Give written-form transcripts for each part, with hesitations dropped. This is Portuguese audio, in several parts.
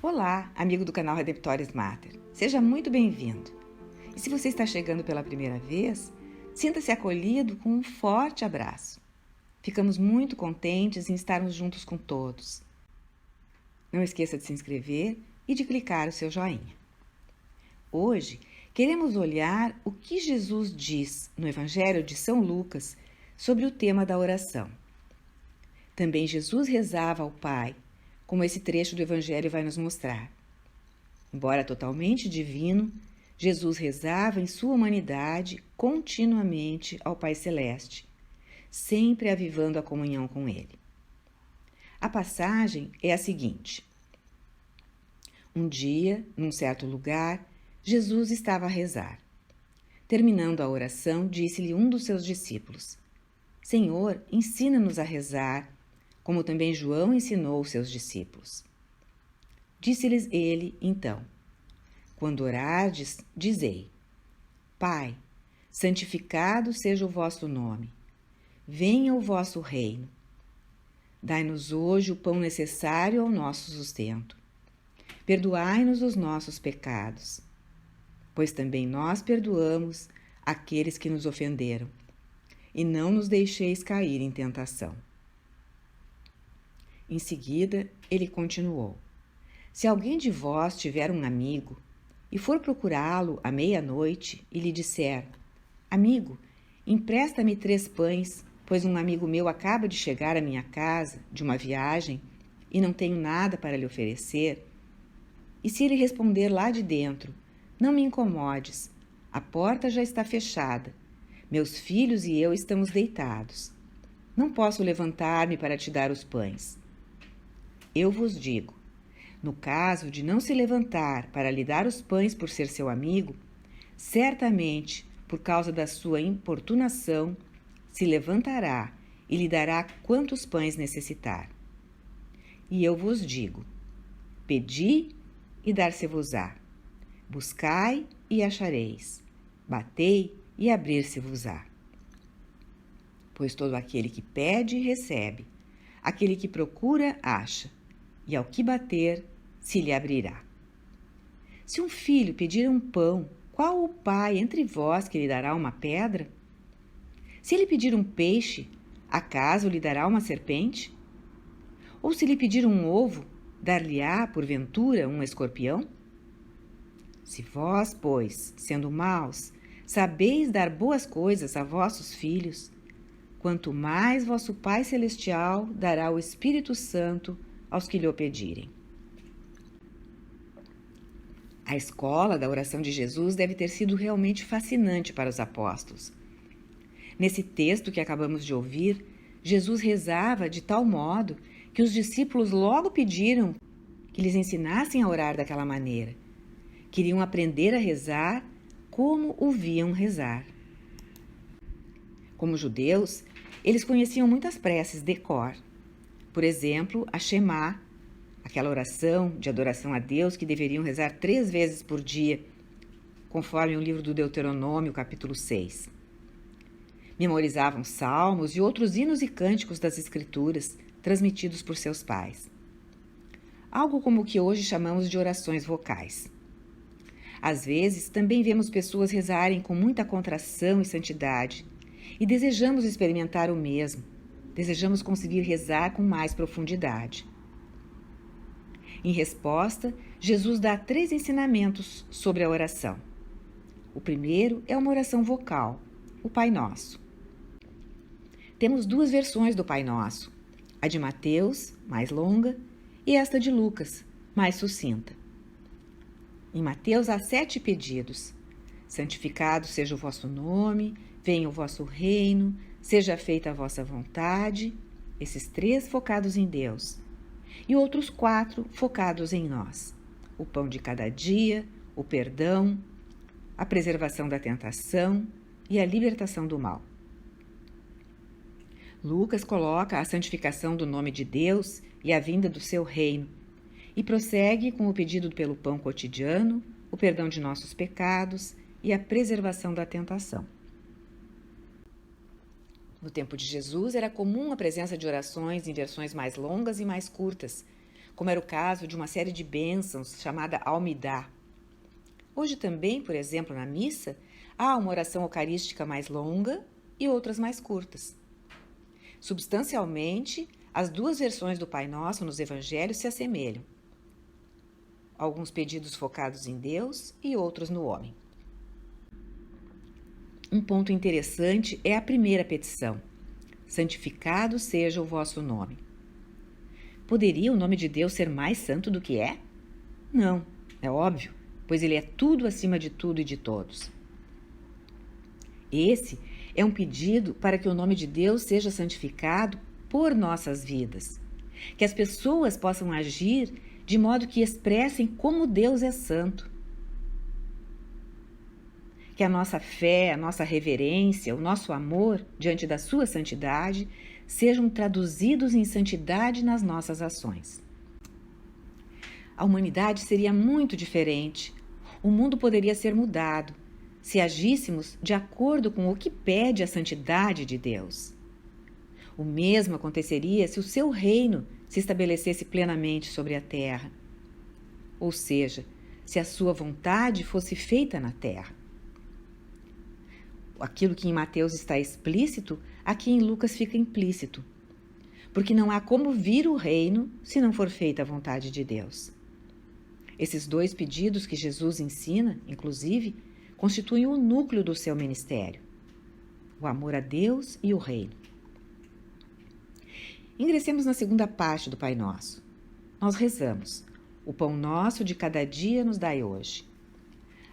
Olá, amigo do canal Redemptoris Mater. Seja muito bem-vindo. E se você está chegando pela primeira vez, sinta-se acolhido com um forte abraço. Ficamos muito contentes em estarmos juntos com todos. Não esqueça de se inscrever e de clicar o seu joinha. Hoje, queremos olhar o que Jesus diz no Evangelho de São Lucas sobre o tema da oração. Também Jesus rezava ao Pai, como esse trecho do Evangelho vai nos mostrar. Embora totalmente divino, Jesus rezava em sua humanidade continuamente ao Pai Celeste, sempre avivando a comunhão com Ele. A passagem é a seguinte. Um dia, num certo lugar, Jesus estava a rezar. Terminando a oração, disse-lhe um dos seus discípulos: Senhor, ensina-nos a rezar, como também João ensinou os seus discípulos. Disse-lhes ele, então: Quando orardes, dizei: Pai, santificado seja o vosso nome. Venha o vosso reino. Dai-nos hoje o pão necessário ao nosso sustento. Perdoai-nos os nossos pecados, pois também nós perdoamos aqueles que nos ofenderam. E não nos deixeis cair em tentação. Em seguida, ele continuou: Se alguém de vós tiver um amigo e for procurá-lo à meia-noite e lhe disser: Amigo, empresta-me 3 pães, pois um amigo meu acaba de chegar à minha casa de uma viagem e não tenho nada para lhe oferecer. E se ele responder lá de dentro: Não me incomodes, a porta já está fechada, meus filhos e eu estamos deitados. Não posso levantar-me para te dar os pães. Eu vos digo, no caso de não se levantar para lhe dar os pães por ser seu amigo, certamente, por causa da sua importunação, se levantará e lhe dará quantos pães necessitar. E eu vos digo, pedi e dar-se-vos-á, buscai e achareis, batei e abrir-se-vos-á. Pois todo aquele que pede, recebe, aquele que procura, acha, e ao que bater, se lhe abrirá. Se um filho pedir um pão, qual o pai entre vós que lhe dará uma pedra? Se ele pedir um peixe, acaso lhe dará uma serpente? Ou se lhe pedir um ovo, dar-lhe-á, porventura, um escorpião? Se vós, pois, sendo maus, sabeis dar boas coisas a vossos filhos, quanto mais vosso Pai Celestial dará o Espírito Santo aos que lhe o pedirem. A escola da oração de Jesus deve ter sido realmente fascinante para os apóstolos. Nesse texto que acabamos de ouvir, Jesus rezava de tal modo que os discípulos logo pediram que lhes ensinassem a orar daquela maneira. Queriam aprender a rezar como o viam rezar. Como judeus, eles conheciam muitas preces de cor. Por exemplo, a Shema, aquela oração de adoração a Deus que deveriam rezar 3 vezes por dia, conforme o livro do Deuteronômio, capítulo 6. Memorizavam salmos e outros hinos e cânticos das Escrituras, transmitidos por seus pais. Algo como o que hoje chamamos de orações vocais. Às vezes, também vemos pessoas rezarem com muita contração e santidade, e desejamos experimentar o mesmo. Desejamos conseguir rezar com mais profundidade. Em resposta, Jesus dá 3 ensinamentos sobre a oração. O primeiro é uma oração vocal, o Pai Nosso. Temos 2 versões do Pai Nosso, a de Mateus, mais longa, e esta de Lucas, mais sucinta. Em Mateus há 7 pedidos. Santificado seja o vosso nome, venha o vosso reino, seja feita a vossa vontade, esses 3 focados em Deus, e outros 4 focados em nós. O pão de cada dia, o perdão, a preservação da tentação e a libertação do mal. Lucas coloca a santificação do nome de Deus e a vinda do seu reino, e prossegue com o pedido pelo pão cotidiano, o perdão de nossos pecados e a preservação da tentação. No tempo de Jesus, era comum a presença de orações em versões mais longas e mais curtas, como era o caso de uma série de bênçãos chamada Almidá. Hoje também, por exemplo, na missa, há uma oração eucarística mais longa e outras mais curtas. Substancialmente, as duas versões do Pai Nosso nos Evangelhos se assemelham. Alguns pedidos focados em Deus e outros no homem. Um ponto interessante é a primeira petição: santificado seja o vosso nome. Poderia o nome de Deus ser mais santo do que é? Não, é óbvio, pois ele é tudo acima de tudo e de todos. Esse é um pedido para que o nome de Deus seja santificado por nossas vidas, que as pessoas possam agir de modo que expressem como Deus é santo. Que a nossa fé, a nossa reverência, o nosso amor diante da sua santidade sejam traduzidos em santidade nas nossas ações. A humanidade seria muito diferente. O mundo poderia ser mudado se agíssemos de acordo com o que pede a santidade de Deus. O mesmo aconteceria se o seu reino se estabelecesse plenamente sobre a terra, ou seja, se a sua vontade fosse feita na terra. Aquilo que em Mateus está explícito, aqui em Lucas fica implícito, porque não há como vir o reino se não for feita a vontade de Deus. Esses dois pedidos que Jesus ensina, inclusive, constituem o núcleo do seu ministério: o amor a Deus e o reino. Ingressemos na segunda parte do Pai Nosso. Nós rezamos: o pão nosso de cada dia nos dai hoje.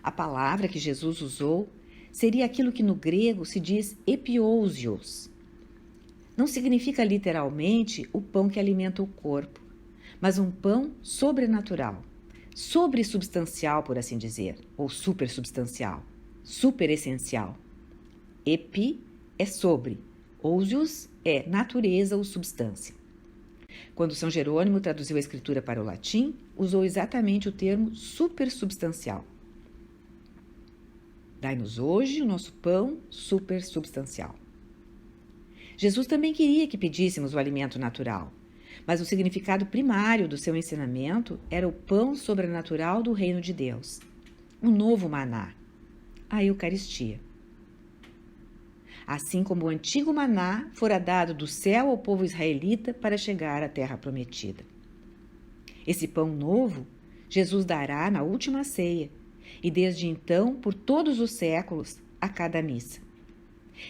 A palavra que Jesus usou seria aquilo que no grego se diz epiousios. Não significa literalmente o pão que alimenta o corpo, mas um pão sobrenatural, sobresubstancial, por assim dizer, ou supersubstancial, superessencial. Epi é sobre, ousios é natureza ou substância. Quando São Jerônimo traduziu a escritura para o latim, usou exatamente o termo supersubstancial. Dai-nos hoje o nosso pão supersubstancial. Jesus também queria que pedíssemos o alimento natural, mas o significado primário do seu ensinamento era o pão sobrenatural do reino de Deus, o novo maná, a Eucaristia. Assim como o antigo maná fora dado do céu ao povo israelita para chegar à terra prometida. Esse pão novo Jesus dará na última ceia e desde então por todos os séculos a cada missa.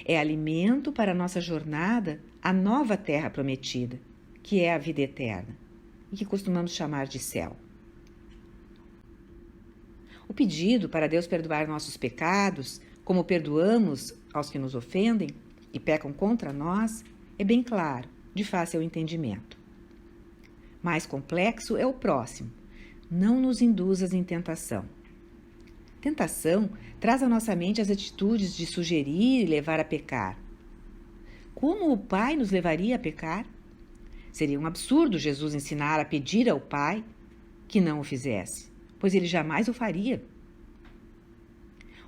É alimento para a nossa jornada à nova terra prometida, que é a vida eterna e que costumamos chamar de céu. O pedido para Deus perdoar nossos pecados, como perdoamos aos que nos ofendem e pecam contra nós, é bem claro, de fácil entendimento. Mais complexo é o próximo: não nos induzas em tentação. Tentação traz à nossa mente as atitudes de sugerir e levar a pecar. Como o Pai nos levaria a pecar? Seria um absurdo Jesus ensinar a pedir ao Pai que não o fizesse, pois ele jamais o faria.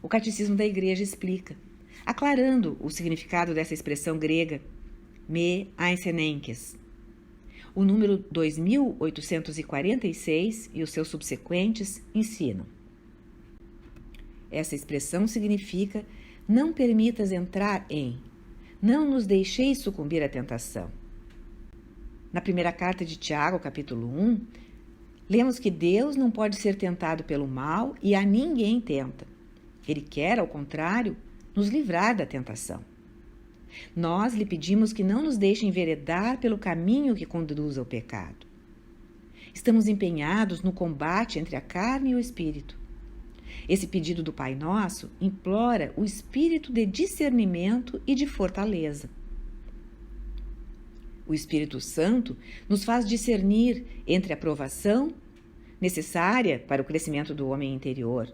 O Catecismo da Igreja explica, aclarando o significado dessa expressão grega, me einsenenkes. O número 2846 e os seus subsequentes ensinam. Essa expressão significa: não permitas entrar em, não nos deixeis sucumbir à tentação. Na primeira carta de Tiago, capítulo 1, lemos que Deus não pode ser tentado pelo mal e a ninguém tenta. Ele quer, ao contrário, nos livrar da tentação. Nós lhe pedimos que não nos deixe enveredar pelo caminho que conduz ao pecado. Estamos empenhados no combate entre a carne e o espírito. Esse pedido do Pai Nosso implora o espírito de discernimento e de fortaleza. O Espírito Santo nos faz discernir entre a provação, necessária para o crescimento do homem interior,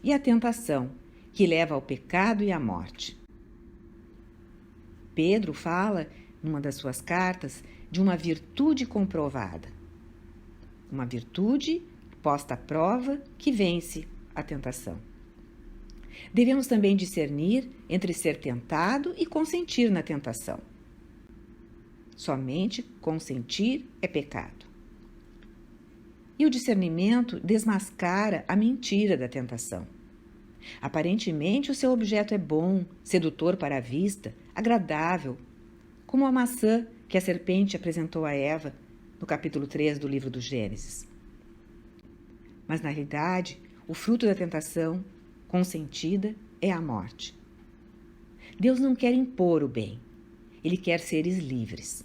e a tentação, que leva ao pecado e à morte. Pedro fala, numa das suas cartas, de uma virtude comprovada. Uma virtude posta à prova que vence a tentação. Devemos também discernir entre ser tentado e consentir na tentação. Somente consentir é pecado. E o discernimento desmascara a mentira da tentação. Aparentemente, o seu objeto é bom, sedutor para a vista, agradável, como a maçã que a serpente apresentou a Eva no capítulo 3 do livro do Gênesis. Mas, na realidade, o fruto da tentação consentida é a morte. Deus não quer impor o bem, Ele quer seres livres.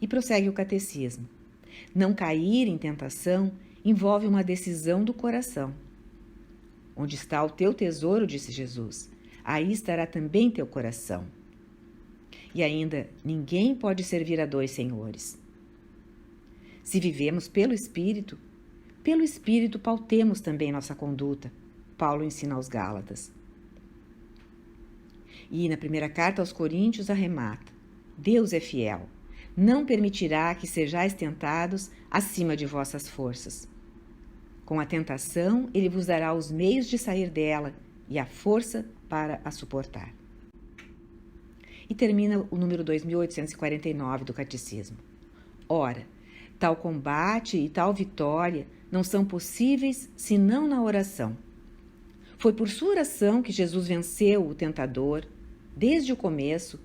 E prossegue o catecismo. Não cair em tentação envolve uma decisão do coração. Onde está o teu tesouro, disse Jesus, aí estará também teu coração. E ainda, ninguém pode servir a dois senhores. Se vivemos pelo Espírito pautemos também nossa conduta, Paulo ensina aos Gálatas. E na primeira carta aos Coríntios arremata: Deus é fiel, não permitirá que sejais tentados acima de vossas forças. Com a tentação, ele vos dará os meios de sair dela e a força para a suportar. E termina o número 2849 do Catecismo. Ora, tal combate e tal vitória não são possíveis senão na oração. Foi por sua oração que Jesus venceu o tentador, desde o começo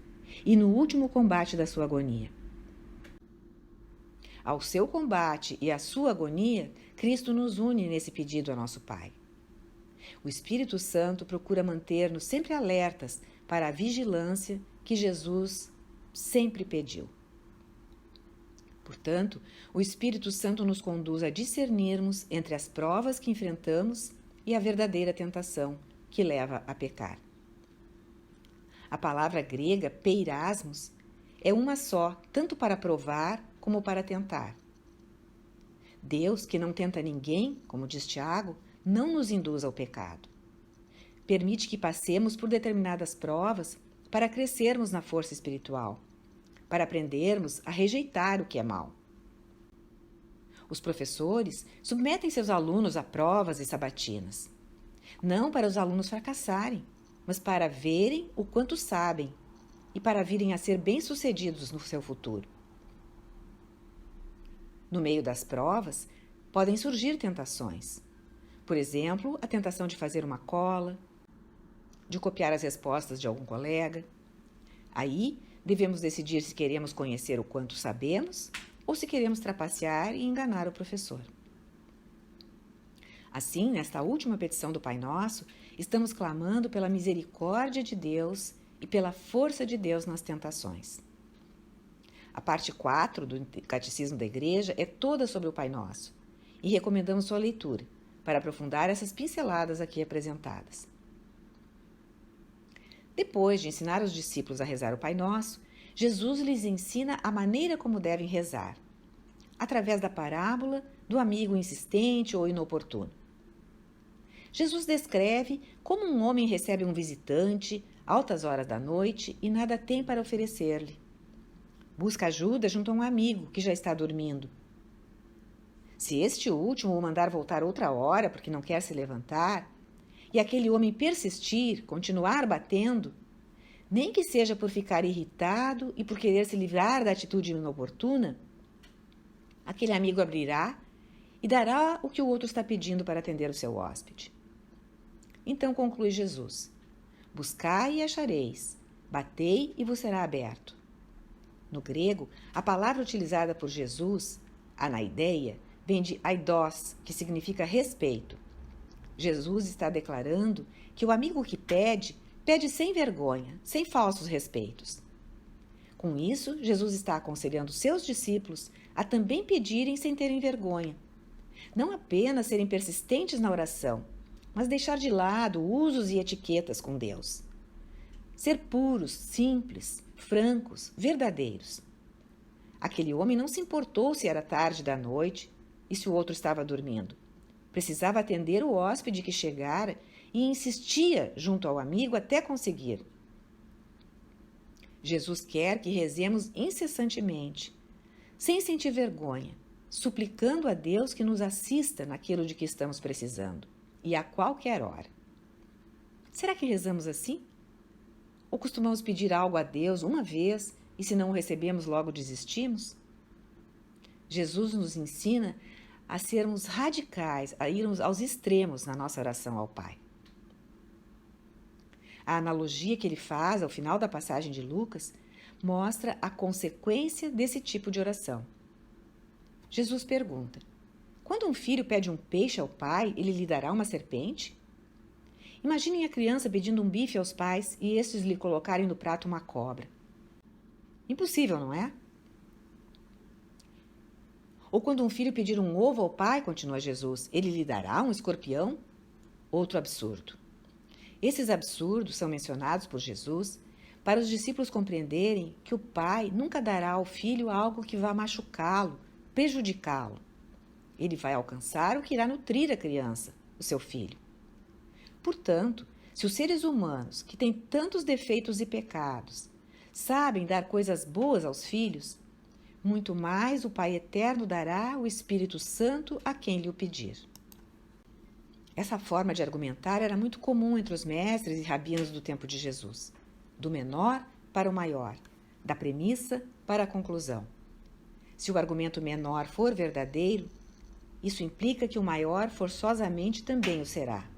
e no último combate da sua agonia. Ao seu combate e à sua agonia, Cristo nos une nesse pedido a nosso Pai. O Espírito Santo procura manter-nos sempre alertas para a vigilância que Jesus sempre pediu. Portanto, o Espírito Santo nos conduz a discernirmos entre as provas que enfrentamos e a verdadeira tentação que leva a pecar. A palavra grega peirasmos é uma só, tanto para provar como para tentar. Deus, que não tenta ninguém, como diz Tiago, não nos induz ao pecado. Permite que passemos por determinadas provas para crescermos na força espiritual, para aprendermos a rejeitar o que é mal. Os professores submetem seus alunos a provas e sabatinas, não para os alunos fracassarem, mas para verem o quanto sabem e para virem a ser bem-sucedidos no seu futuro. No meio das provas, podem surgir tentações. Por exemplo, a tentação de fazer uma cola, de copiar as respostas de algum colega. Aí, devemos decidir se queremos conhecer o quanto sabemos ou se queremos trapacear e enganar o professor. Assim, nesta última petição do Pai Nosso, estamos clamando pela misericórdia de Deus e pela força de Deus nas tentações. A parte 4 do Catecismo da Igreja é toda sobre o Pai Nosso e recomendamos sua leitura para aprofundar essas pinceladas aqui apresentadas. Depois de ensinar os discípulos a rezar o Pai Nosso, Jesus lhes ensina a maneira como devem rezar, através da parábola do amigo insistente ou inoportuno. Jesus descreve como um homem recebe um visitante, altas horas da noite, e nada tem para oferecer-lhe. Busca ajuda junto a um amigo que já está dormindo. Se este último o mandar voltar outra hora porque não quer se levantar, e aquele homem persistir, continuar batendo, nem que seja por ficar irritado e por querer se livrar da atitude inoportuna, aquele amigo abrirá e dará o que o outro está pedindo para atender o seu hóspede. Então conclui Jesus: buscai e achareis, batei e vos será aberto. No grego, a palavra utilizada por Jesus, anaideia, vem de aidos, que significa respeito. Jesus está declarando que o amigo que pede, pede sem vergonha, sem falsos respeitos. Com isso, Jesus está aconselhando seus discípulos a também pedirem sem terem vergonha. Não apenas serem persistentes na oração, mas deixar de lado usos e etiquetas com Deus. Ser puros, simples, francos, verdadeiros. Aquele homem não se importou se era tarde da noite e se o outro estava dormindo. Precisava atender o hóspede que chegara e insistia junto ao amigo até conseguir. Jesus quer que rezemos incessantemente, sem sentir vergonha, suplicando a Deus que nos assista naquilo de que estamos precisando, e a qualquer hora. Será que rezamos assim? Ou costumamos pedir algo a Deus uma vez e se não o recebemos logo desistimos? Jesus nos ensina a sermos radicais, a irmos aos extremos na nossa oração ao Pai. A analogia que ele faz ao final da passagem de Lucas mostra a consequência desse tipo de oração. Jesus pergunta: quando um filho pede um peixe ao pai, ele lhe dará uma serpente? Imaginem a criança pedindo um bife aos pais e estes lhe colocarem no prato uma cobra. Impossível, não é? Ou quando um filho pedir um ovo ao pai, continua Jesus, ele lhe dará um escorpião? Outro absurdo. Esses absurdos são mencionados por Jesus para os discípulos compreenderem que o pai nunca dará ao filho algo que vá machucá-lo, prejudicá-lo. Ele vai alcançar o que irá nutrir a criança, o seu filho. Portanto, se os seres humanos, que têm tantos defeitos e pecados, sabem dar coisas boas aos filhos, muito mais o Pai Eterno dará o Espírito Santo a quem lhe o pedir. Essa forma de argumentar era muito comum entre os mestres e rabinos do tempo de Jesus, do menor para o maior, da premissa para a conclusão. Se o argumento menor for verdadeiro, isso implica que o maior forçosamente também o será.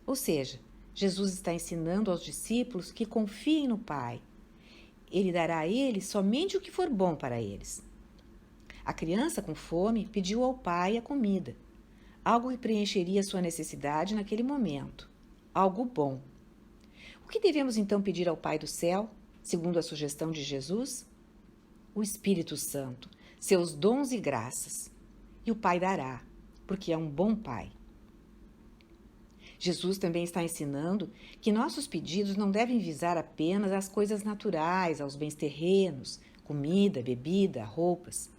Ou seja, Jesus está ensinando aos discípulos que confiem no Pai. Ele dará a eles somente o que for bom para eles. A criança com fome pediu ao pai a comida, algo que preencheria sua necessidade naquele momento, algo bom. O que devemos então pedir ao Pai do céu, segundo a sugestão de Jesus? O Espírito Santo, seus dons e graças. E o Pai dará, porque é um bom Pai. Jesus também está ensinando que nossos pedidos não devem visar apenas as coisas naturais, aos bens terrenos, comida, bebida, roupas.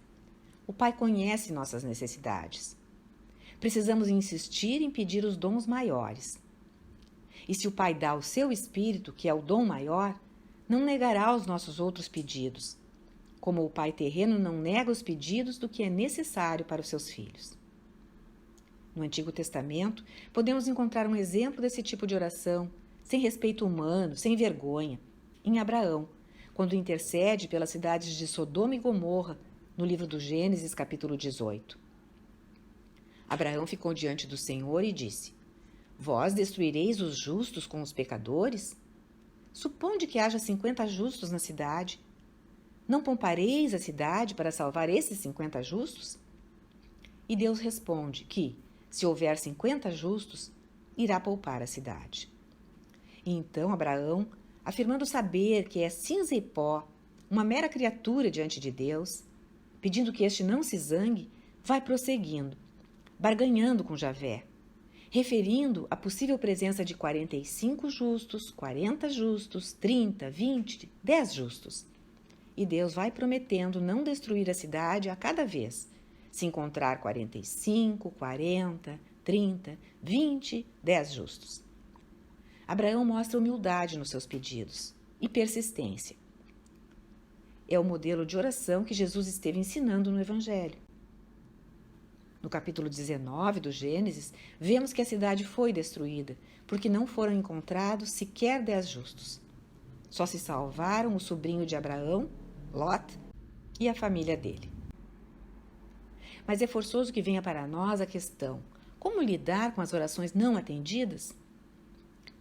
O Pai conhece nossas necessidades. Precisamos insistir em pedir os dons maiores. E se o Pai dá o seu Espírito, que é o dom maior, não negará os nossos outros pedidos, como o Pai terreno não nega os pedidos do que é necessário para os seus filhos. No Antigo Testamento, podemos encontrar um exemplo desse tipo de oração, sem respeito humano, sem vergonha, em Abraão, quando intercede pelas cidades de Sodoma e Gomorra, no livro do Gênesis, capítulo 18. Abraão ficou diante do Senhor e disse: Vós destruireis os justos com os pecadores? Suponde que haja 50 justos na cidade. Não poupareis a cidade para salvar esses 50 justos? E Deus responde que, se houver 50 justos, irá poupar a cidade. E então Abraão, afirmando saber que é cinza e pó, uma mera criatura diante de Deus, pedindo que este não se zangue, vai prosseguindo, barganhando com Javé, referindo a possível presença de 45 justos, 40 justos, 30, 20, 10 justos. E Deus vai prometendo não destruir a cidade a cada vez, se encontrar 45, 40, 30, 20, 10 justos. Abraão mostra humildade nos seus pedidos e persistência. É o modelo de oração que Jesus esteve ensinando no Evangelho. No capítulo 19 do Gênesis, vemos que a cidade foi destruída, porque não foram encontrados sequer 10 justos. Só se salvaram o sobrinho de Abraão, Lot, e a família dele. Mas é forçoso que venha para nós a questão: como lidar com as orações não atendidas?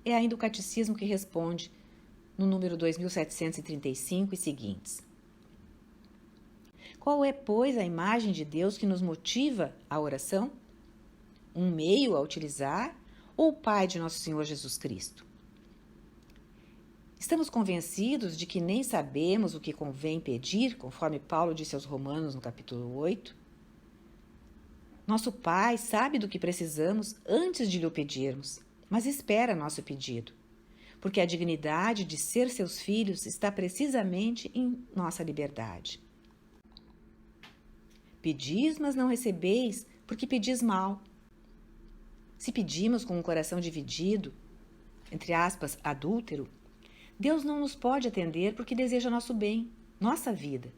É ainda o Catecismo que responde, no número 2735 e seguintes. Qual é, pois, a imagem de Deus que nos motiva à oração? Um meio a utilizar ou o Pai de nosso Senhor Jesus Cristo? Estamos convencidos de que nem sabemos o que convém pedir, conforme Paulo disse aos Romanos no capítulo 8? Nosso Pai sabe do que precisamos antes de lhe o pedirmos, mas espera nosso pedido, porque a dignidade de ser seus filhos está precisamente em nossa liberdade. Pedis, mas não recebeis, porque pedis mal. Se pedimos com um coração dividido, entre aspas, adúltero, Deus não nos pode atender porque deseja nosso bem, nossa vida.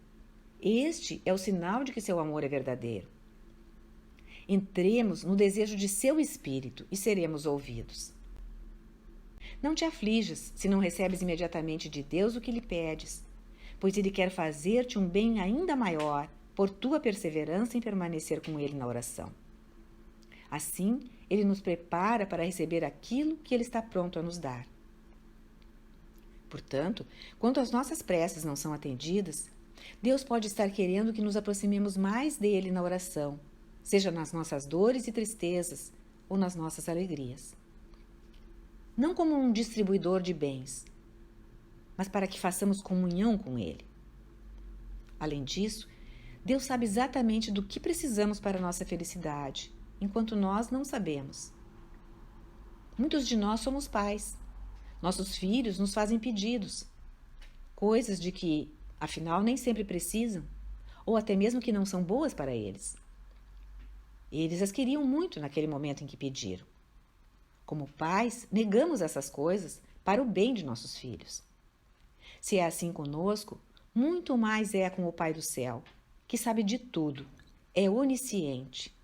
Este é o sinal de que seu amor é verdadeiro. Entremos no desejo de seu Espírito e seremos ouvidos. Não te aflijas se não recebes imediatamente de Deus o que lhe pedes, pois Ele quer fazer-te um bem ainda maior por tua perseverança em permanecer com Ele na oração. Assim, Ele nos prepara para receber aquilo que Ele está pronto a nos dar. Portanto, quando as nossas preces não são atendidas, Deus pode estar querendo que nos aproximemos mais dele na oração, seja nas nossas dores e tristezas ou nas nossas alegrias. Não como um distribuidor de bens, mas para que façamos comunhão com Ele. Além disso, Deus sabe exatamente do que precisamos para a nossa felicidade, enquanto nós não sabemos. Muitos de nós somos pais. Nossos filhos nos fazem pedidos, coisas de que, afinal, nem sempre precisam, ou até mesmo que não são boas para eles. Eles as queriam muito naquele momento em que pediram. Como pais, negamos essas coisas para o bem de nossos filhos. Se é assim conosco, muito mais é com o Pai do céu, que sabe de tudo, é onisciente,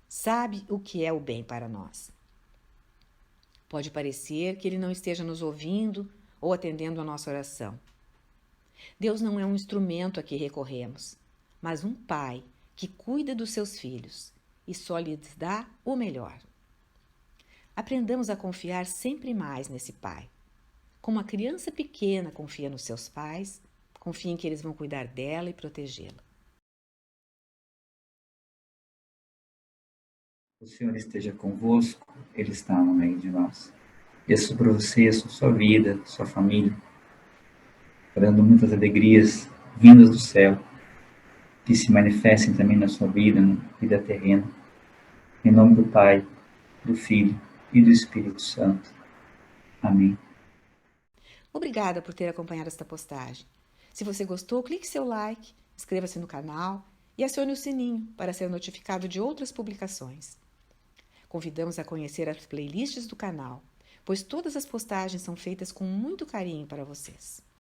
sabe o que é o bem para nós. Pode parecer que Ele não esteja nos ouvindo ou atendendo a nossa oração. Deus não é um instrumento a que recorremos, mas um pai que cuida dos seus filhos e só lhes dá o melhor. Aprendamos a confiar sempre mais nesse pai. Como a criança pequena confia nos seus pais, confia em que eles vão cuidar dela e protegê-la. O Senhor esteja convosco, Ele está no meio de nós. Peço para você, a sua vida, sua família, orando muitas alegrias vindas do céu, que se manifestem também na sua vida, na vida terrena. Em nome do Pai, do Filho e do Espírito Santo. Amém. Obrigada por ter acompanhado esta postagem. Se você gostou, clique seu like, inscreva-se no canal e acione o sininho para ser notificado de outras publicações. Convidamos a conhecer as playlists do canal, pois todas as postagens são feitas com muito carinho para vocês.